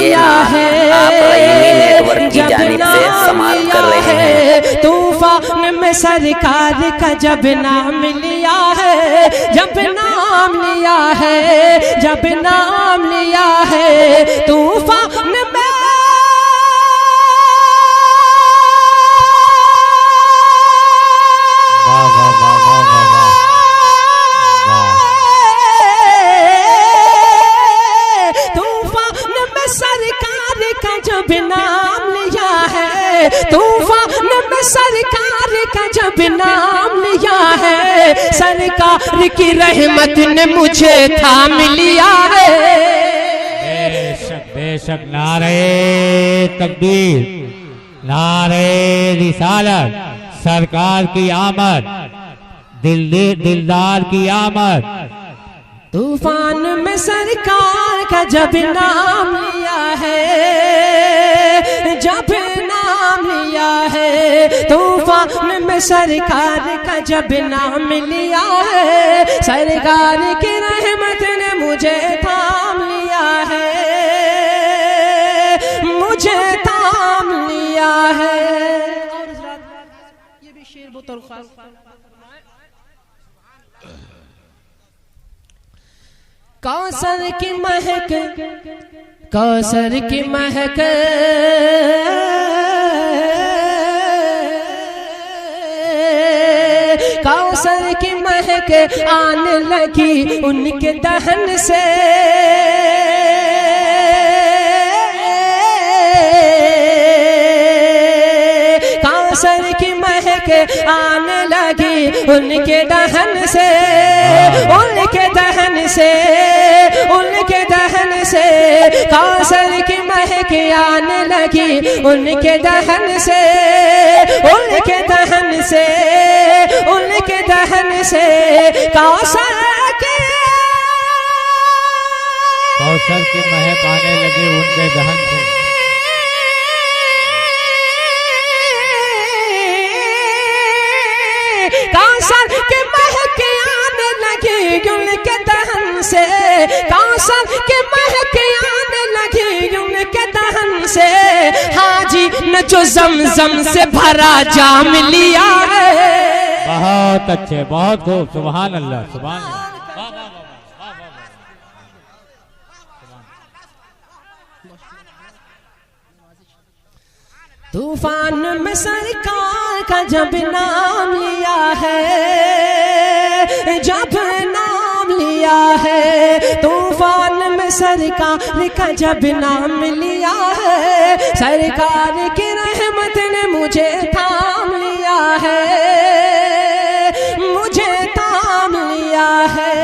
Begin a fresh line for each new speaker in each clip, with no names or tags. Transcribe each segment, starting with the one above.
लिया है, जब नाम लिया है, तूफान में सरकार का जब नाम लिया है, जब नाम लिया है, जब नाम लिया है, तूफान में जब नाम लिया है, तूफान में सरकार का जब नाम लिया है, सरकार की रहमत ने मुझे थाम लिया है। बेशक बेशक, नारे तकबीर, नारे रिसालत, सरकार की आमद, दिलदार की आमद। तूफान में सरकार का जब नाम लिया है, जब नाम लिया है, तूफान में सरकार का जब नाम लिया है, सरकार की रहमत ने मुझे थाम लिया है, मुझे थाम लिया है। और ये भी शेर बहुत खास, कौसर की महक, कौसर की महक, कौसर की महक आने लगी उनके दहन से, कौसर की महक आने लगी उनके दहन से, उनके दहन से, उनके दहन से, कौसर की महक आने लगी उनके दहन से, उनके दहन से, उनके दहन से, कौसर की महक आने लगी उनके दहन से। कौसर की महक आने लगी उनके दहन से, कौसर की महक आने लगी उनके दहन से, हाजी ने जो ज़मज़म से भरा जाम लिया है। बहुत अच्छे, बहुत खूब, सुभान अल्लाह, सुभान अल्लाह। तूफान में सरकार का जब नाम लिया है, जब नाम लिया है, तूफान में सरकार का जब नाम लिया है, सरकार की रहमत ने मुझे थाम लिया है, मुझे थाम लिया है।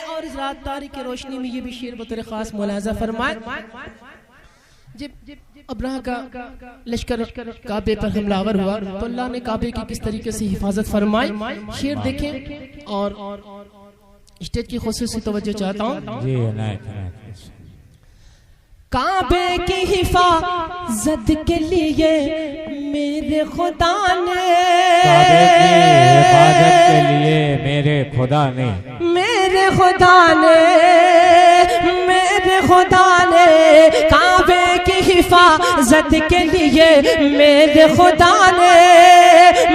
और इस रात तारीख की रोशनी में ये भी शेर बतौर खास मुलाजा फरमाए। जब अब्राह का लश्कर काबे पर हमलावर हुआ तो अल्लाह ने काबे की किस तरीके से हिफाजत फरमाई, शेर देखें और स्टेज की खुसूसी तवज्जो चाहता हूँ। काबे की हिफाजत के लिए मेरे खुदा ने, काबे की हिफाजत के लिए मेरे खुदा ने, मेरे खुदा ने, मेरे खुदा ने, काबे की हिफाजत के लिए मेरे खुदा ने,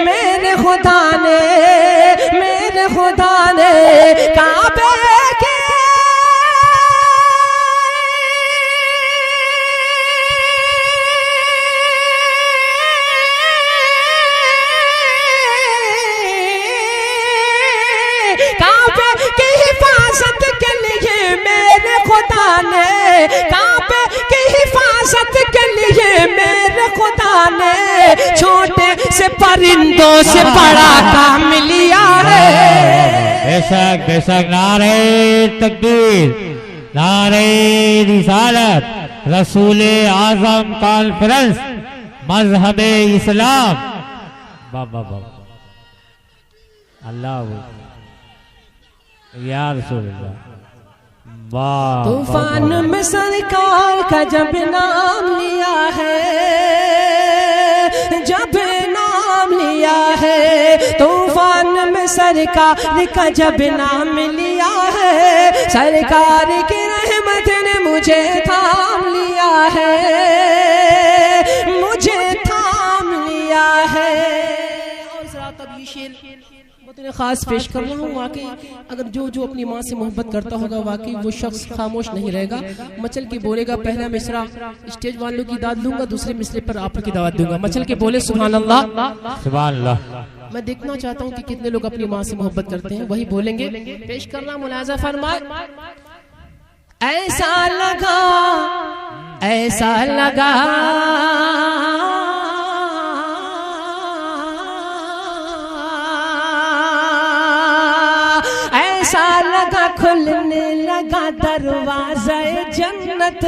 मेरे खुदा ने, मेरे खुदा ने, काबे के काबे की हिफाजत के लिए मेरे खुदा ने छोटे से परिंदों से बड़ा काम लिया है। बेशक बेशक, नारे तकबीर, नारे रिसालत, रसूल आजम कॉन्फ्रेंस, मजहब इस्लाम। बाबा बाबा, अल्लाह या रसूल अल्लाह। तूफान में सरकार का जब नाम लिया है, जब नाम लिया है, तूफान में सरकार का जब नाम लिया है, सरकार की रहमत ने मुझे थाम लिया बतौर खास पेश कर रहा हूँ। वाकई अगर जो जो अपनी माँ से मोहब्बत करता होगा वाकई वो शख्स खामोश नहीं रहेगा, मचल के बोलेगा। पहला मिसरा स्टेज वालों की दाद दूंगा, दूसरे मिसरे पर आप की दावत दूंगा। मचल के बोले सुभान अल्लाह
सुभान अल्लाह।
मैं देखना चाहता हूँ कि कितने लोग अपनी माँ से मोहब्बत करते हैं, वही बोलेंगे। पेश करना मुलाजा फरमाए। ऐसा लगा ऐसा लगा ऐसा लगा खुलने लगा दरवाज़ा जन्नत।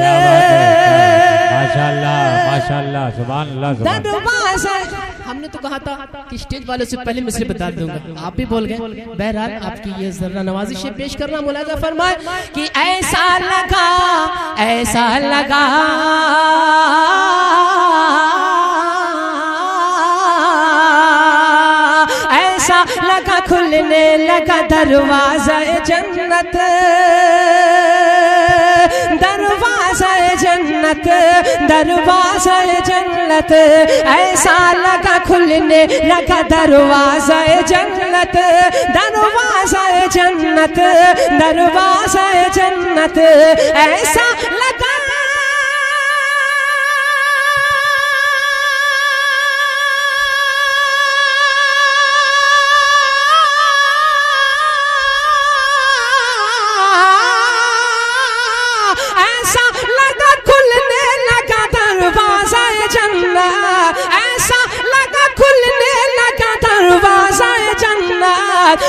माशाअल्लाह माशाअल्लाह सुभान अल्लाह।
दरवाज़ा हमने तो कहा था कि स्टेज वालों से पहले मिसरे बता दूंगा, आप भी बोल गए। बहरहाल आपकी ये जर्रा नवाजिश पेश करना मुलाजा फरमाए कि ऐसा लगा ऐसा लगा खुलने लगा दरवाज़ा जन्नत। दरवाज़ा जन्नत दरवाज़ा जन्नत ऐसा लगा खुलने लगा दरवाज़ा जन्नत। दरवाज़ा जन्नत दरवाज़ा जन्नत ऐसा लगा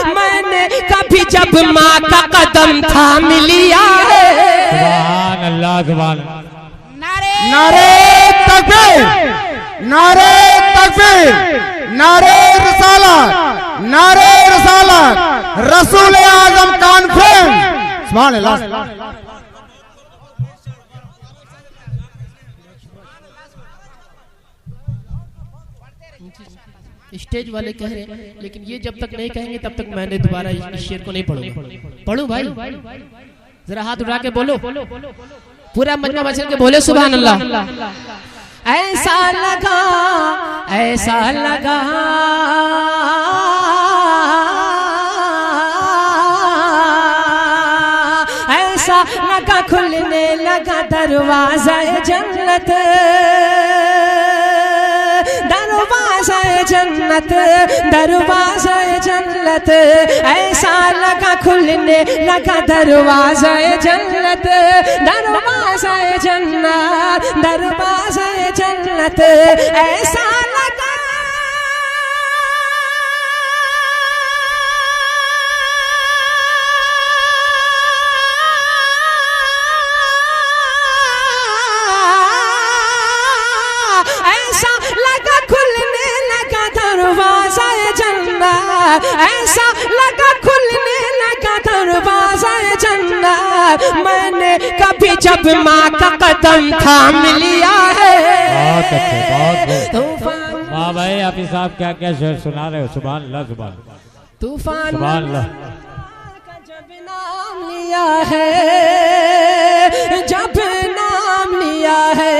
मैंने कभी जब माँ का कदम थाम लिया है।
सुभान अल्लाह सुभान।
नारे तकबीर नारे तकबीर नारे रिसालत नारे रिसालत रसूल आजम कॉन्फ्रेंस। सुभान अल्लाह।
स्टेज वाले कह रहे हैं, लेकिन ये जब तक नहीं कहेंगे तब तक मैंने दोबारा इस शेर को नहीं पढ़ूंगा। पढ़ूं भाई, जरा हाथ उठा के बोलो, पूरा मजमा मचल के बोले सुभान अल्लाह। ऐसा लगा ऐसा लगा खुलने लगा दरवाज़ा जन्नत। दरवाज़ा जन्नत दरवाज़ा जन्नत ऐसा लगा खुलने लगा दरवाज़ा जन्नत। दरवाज़ा जन्नत दरवाज़ा जन्नत ऐसा लगा ऐसा लगा खुलने लगा दरवाज़ा जन्नत। ऐसा लगा खुलने लगा दरवाज़ा जन्नत। मैंने कभी जब माँ का कदम थाम लिया है।
बहुत अच्छे बहुत। वाह भाई आप साहब क्या क्या शेर सुना रहे हो। सुभान अल्लाह सुभान।
तूफान
सुभान अल्लाह।
का जब नाम लिया है, जब नाम लिया है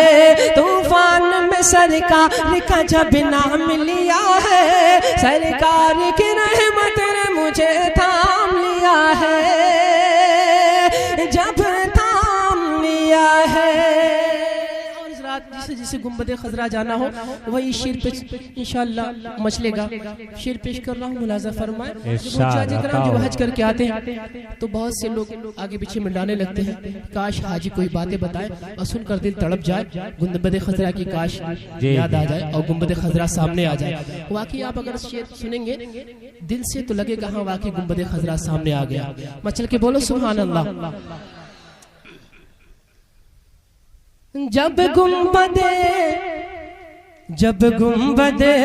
तूफान में सरकार का जब नाम लिया है। सरकार की रहमत ने मुझे थाम लिया है, जब थाम लिया है। और इस रात जिसे गुंबदे खजरा जाना हो वही शेर पे इंशाअल्लाह मचलेगा। शेर पेश कर रहा हूँ मुलाजा फरमाए। जो हज करके आते हैं तो बहुत से लोग आगे पीछे मिलाने लगते हैं, काश हाजी कोई बातें बताए और सुनकर दिल तड़प जाए, गुंबदे खजरा की काश याद आ जाए और गुंबदे खजरा सामने आ जाए। वाकई आप अगर शेर सुनेंगे दिल से तो लगेगा हाँ वाकई गुंबदे खजरा सामने आ गया। मचल के बोलो सुभान अल्लाह। जब गुंबदे जब गुंबदे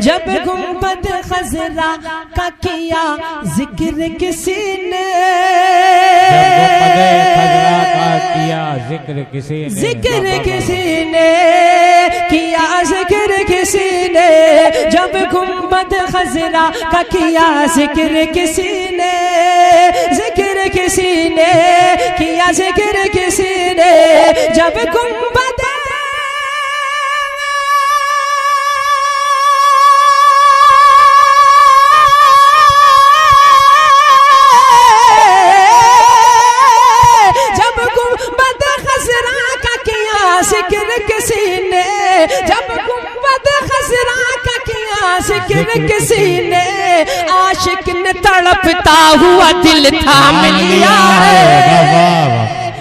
जब गुंबद खजरा का किया जिक्र किसी ने,
जिक्र किसी ने
जिक्र किसी ने किया जिक्र किसी ने। जब गुंबद खजरा का किया जिक्र किसी ने, जिक्र किसी ने किया जिक्र किसी ने जब गुंबद जिक्र किसी ने जब गुंबद खजरा का किया जिक्र किसी ने आशिक ने तड़पता हुआ दिल थाम लिया है।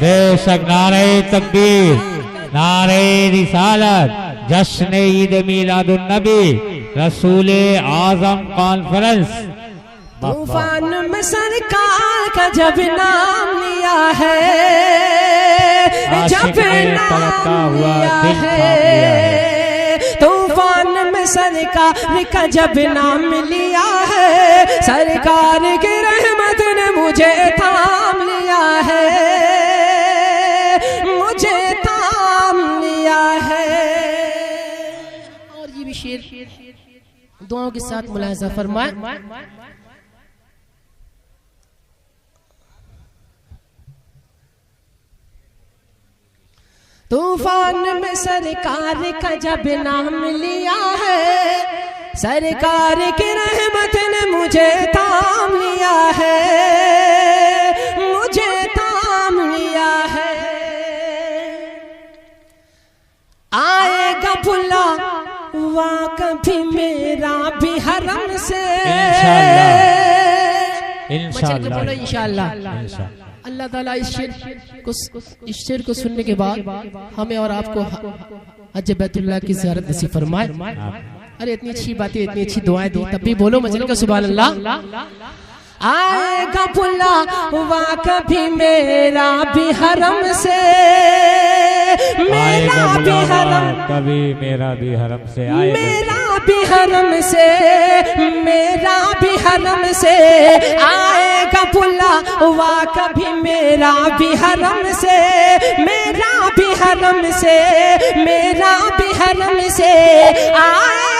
बेशक नारे तकबीर, नारे रिसालत, जश्न ईद मिलादुन नबी, रसूल आजम कॉन्फ्रेंस।
तूफान में सरकार का जब नाम लिया है, जब नाम लिया है, तूफान में सरकार का जब नाम लिया है, सरकार की रहमत ने मुझे थाम लिया है, मुझे थाम लिया है। और ये भी शेर दुआओं के साथ मुलाहिजा फरमाए। तूफान में सरकार का जब नाम लिया है, सरकार की रहमत ने मुझे थाम लिया है, मुझे थाम लिया है। आएगा बुला हुआ कभी मेरा भी हरम से,
इंशाअल्लाह
इंशाअल्लाह। अल्लाह ताला इस शेर को सुनने के बाद हमें और आपको हज बैतुल्लाह की ज़ियारत नसीब फरमाए। अरे इतनी अच्छी बातें, इतनी अच्छी दुआएं दी, तब भी बोलो मजलिस का सुभान अल्लाह। आएगा बुला हुआ कभी मेरा भी हरम से, मेरा भी हरम,
कभी मेरा भी हरम से,
मेरा भी हरम से, मेरा भी हरम से आएगा बुला हुआ कभी मेरा भी हरम से, मेरा भी हरम से, मेरा भी हरम से आएगा।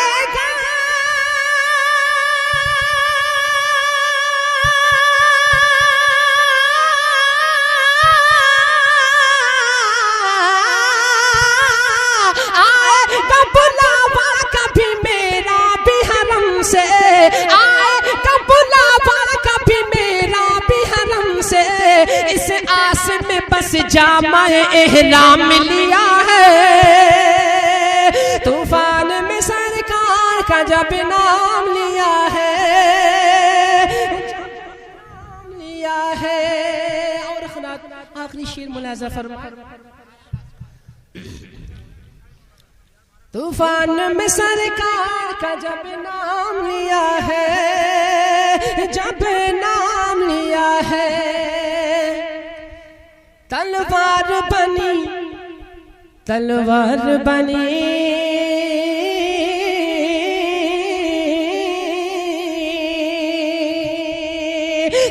इस आस में बस जामाए एहराम लिया है, तूफान में सरकार का जब नाम लिया है, लिया है। और आखिरी शेर मुलाहिजा फरमाए। तूफान में सरकार का जब नाम लिया है, जब नाम लिया है, तलवार बनी, तलवार बनी,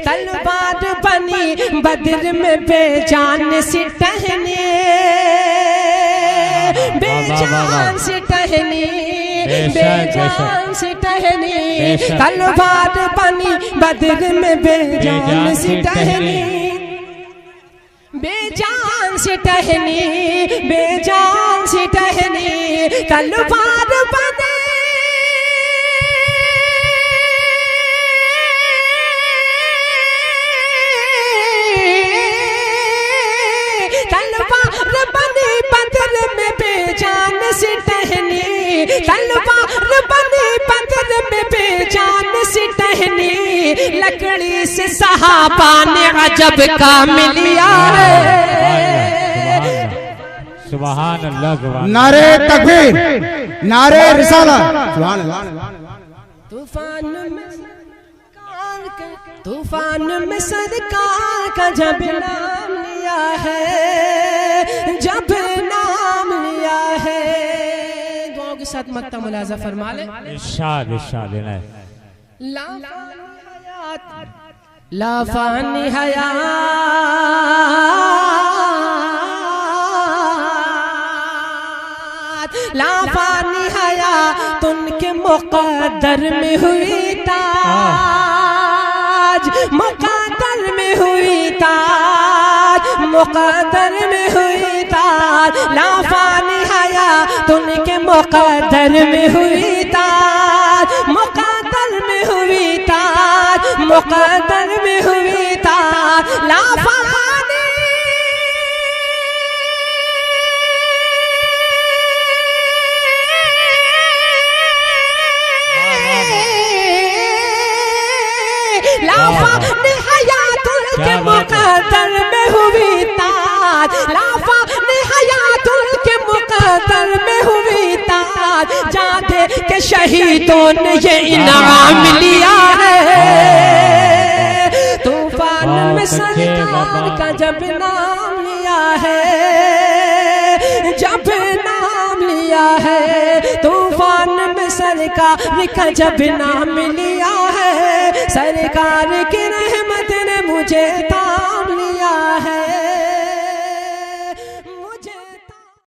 तलवार बनी बदर में बेजान सी टहनी, बेजान सी टहनी, बेजान सी टहनी, तलवार बनी बदर में बेजान सी टहनी, बेजान से टहनी, बेजान से टहनी, तलवार बने तलवार बनी बदर में बेजान से टहनी, तलवार बनी बदर में बेजान से टहनी, लकड़ी से सहाबा ने अजब काम लिया है।
सुभान अल्लाह,
नारे तकबीर, नारे रिसालत, सुभान अल्लाह।
तूफान में सरकार का जब नाम लिया है, जब नाम लिया है। दुआओं के साथ मत्ता मुलाजा फरमा ले।
इरशाद इरशाद है।
लाफानी हयात, लाफानी हयात उनके मुक़द्दर में हुई ताज, मुक़द्दर में हुई मुक़द्दर में हुई तार, लाफानी हयात उनके मुक़द्दर में हुई तार, मुक़द्दर में हुई तार, मुक़द्दर में हुई तार, लाफानी लाफानी हयात उनके मुक़द्दर में हुई तार, लाफानी हयात उनके मुक़द्दर में हुई तार, जाते के शहीदों ने ये इनाम लिया है। तूफान में सरकार का जब नाम लिया है, जब नाम लिया है, तूफान में सरकार का जब नाम लिया है, सरकार की रहमत ने मुझे थाम लिया